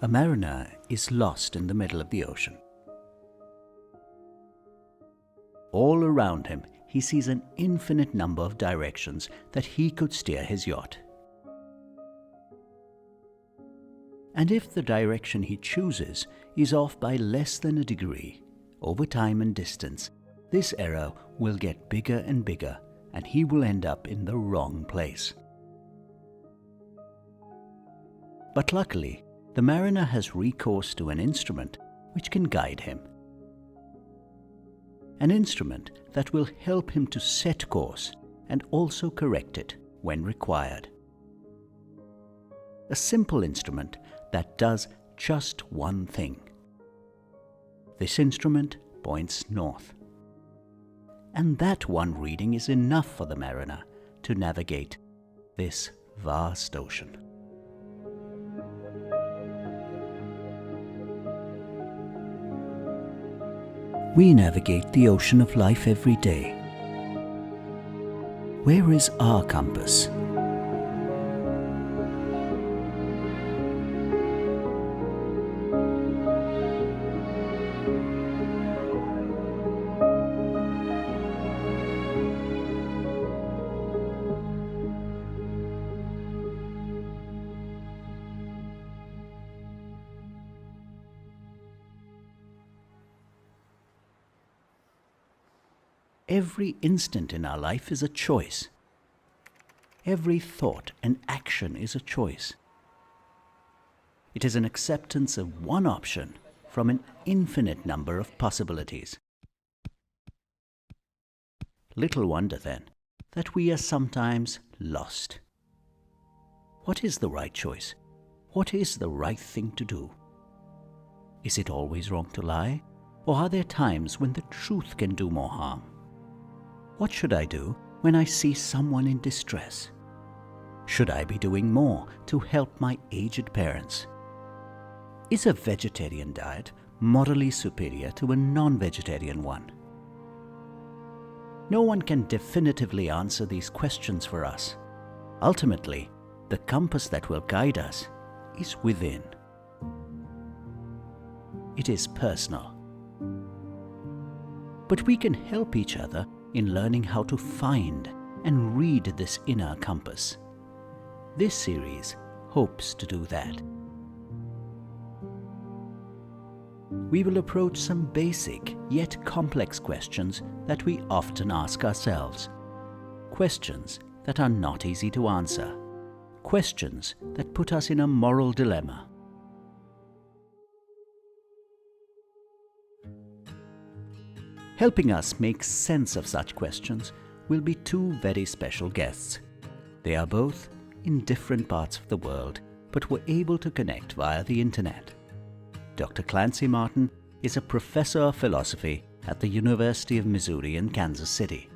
A mariner is lost in the middle of the ocean. All around him, he sees an infinite number of directions that he could steer his yacht. And if the direction he chooses is off by less than a degree, over time and distance, this error will get bigger and bigger, and he will end up in the wrong place. But luckily, the mariner has recourse to an instrument which can guide him. An instrument that will help him to set course and also correct it when required. A simple instrument that does just one thing. This instrument points north. And that one reading is enough for the mariner to navigate this vast ocean. We navigate the ocean of life every day. Where is our compass? Every instant in our life is a choice. Every thought and action is a choice. It is an acceptance of one option from an infinite number of possibilities. Little wonder, then, that we are sometimes lost. What is the right choice? What is the right thing to do? Is it always wrong to lie? Or are there times when the truth can do more harm? What should I do when I see someone in distress? Should I be doing more to help my aged parents? Is a vegetarian diet morally superior to a non-vegetarian one? No one can definitively answer these questions for us. Ultimately, the compass that will guide us is within. It is personal. But we can help each other in learning how to find and read this inner compass. This series hopes to do that. We will approach some basic yet complex questions that we often ask ourselves. Questions that are not easy to answer. Questions that put us in a moral dilemma. Helping us make sense of such questions will be two very special guests. They are both in different parts of the world, but were able to connect via the internet. Dr. Clancy Martin is a professor of philosophy at the University of Missouri in Kansas City.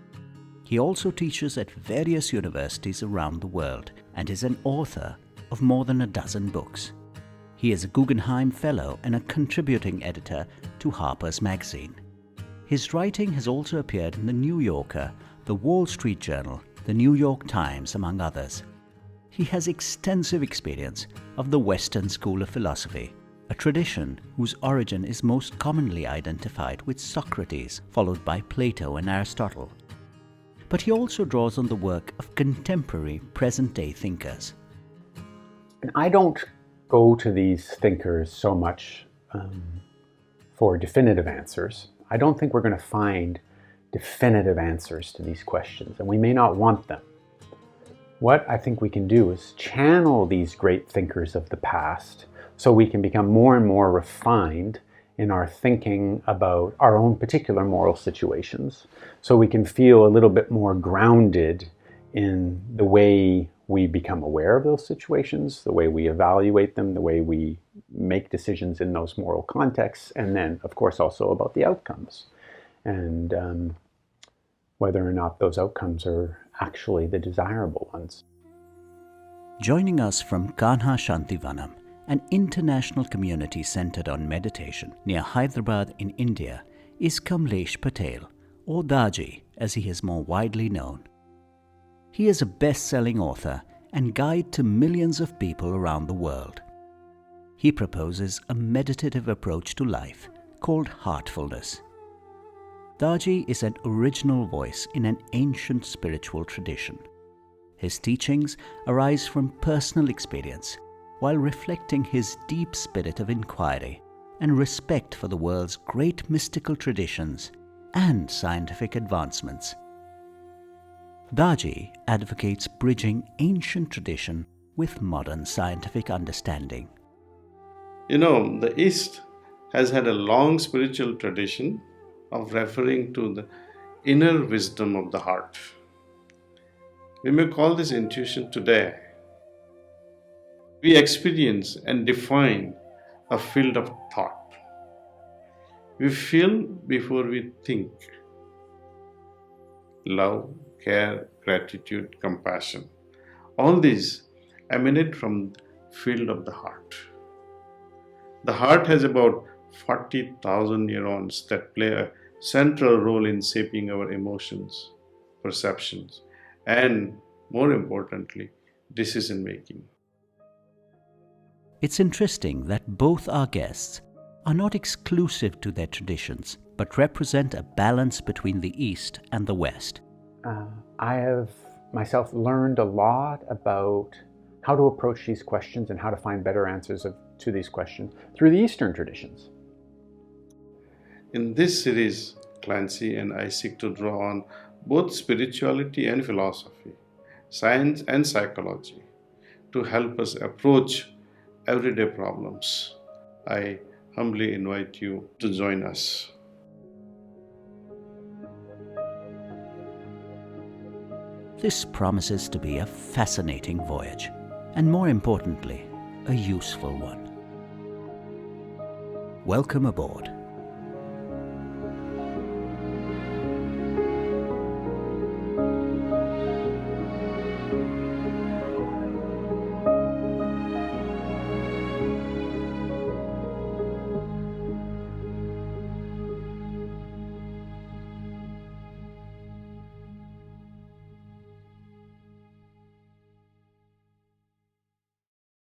He also teaches at various universities around the world and is an author of more than a dozen books. He is a Guggenheim Fellow and a contributing editor to Harper's Magazine. His writing has also appeared in The New Yorker, The Wall Street Journal, The New York Times, among others. He has extensive experience of the Western School of Philosophy, a tradition whose origin is most commonly identified with Socrates, followed by Plato and Aristotle. But he also draws on the work of contemporary present-day thinkers. And I don't go to these thinkers so much for definitive answers. I don't think we're going to find definitive answers to these questions, and we may not want them. What I think we can do is channel these great thinkers of the past so we can become more and more refined in our thinking about our own particular moral situations, so we can feel a little bit more grounded in the way we become aware of those situations, the way we evaluate them, the way we make decisions in those moral contexts, and then, of course, also about the outcomes, and whether or not those outcomes are actually the desirable ones. Joining us from Kanha Shantivanam, an international community centered on meditation near Hyderabad in India, is Kamlesh Patel, or Daaji as he is more widely known. He is a best-selling author and guide to millions of people around the world. he proposes a meditative approach to life called heartfulness. Daaji is an original voice in an ancient spiritual tradition. His teachings arise from personal experience while reflecting his deep spirit of inquiry and respect for the world's great mystical traditions and scientific advancements. Daaji advocates bridging ancient tradition with modern scientific understanding. The East has had a long spiritual tradition of referring to the inner wisdom of the heart. We may call this intuition today. We experience and define a field of thought. We feel before we think. Love, care, gratitude, compassion. All these emanate from the field of the heart. The heart has about 40,000 neurons that play a central role in shaping our emotions, perceptions, and, more importantly, decision making. It's interesting that both our guests are not exclusive to their traditions, but represent a balance between the East and the West. I have myself learned a lot about how to approach these questions and how to find better answers to these questions through the Eastern traditions. In this series, Clancy and I seek to draw on both spirituality and philosophy, science and psychology, to help us approach everyday problems. I humbly invite you to join us. This promises to be a fascinating voyage, and more importantly, a useful one. Welcome aboard.